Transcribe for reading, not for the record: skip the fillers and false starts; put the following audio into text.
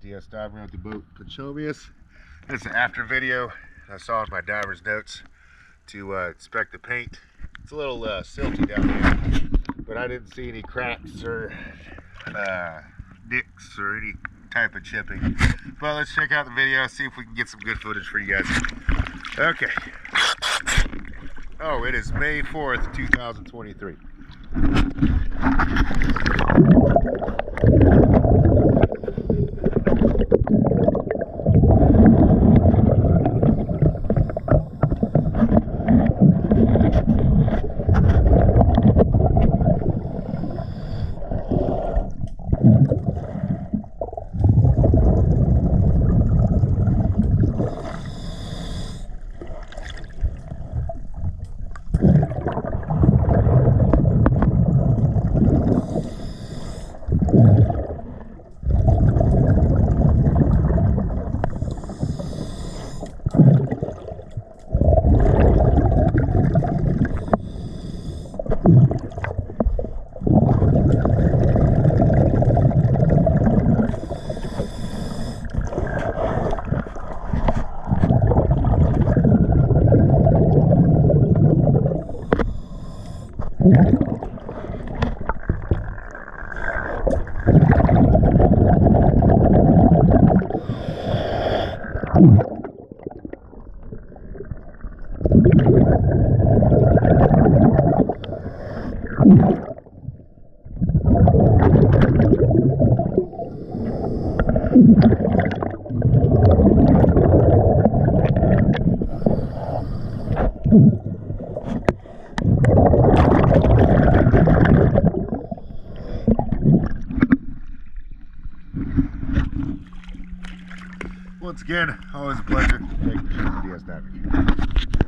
DS diver at the boat Pochomius. This is an after video. I saw in my diver's notes to inspect the paint. It's a little silty down there, but I didn't see any cracks or nicks or any type of chipping. But let's check out the video, see if we can get some good footage for you guys. Okay. Oh, it is May 4th, 2023. Once again, always a pleasure. Thank you for DS diving.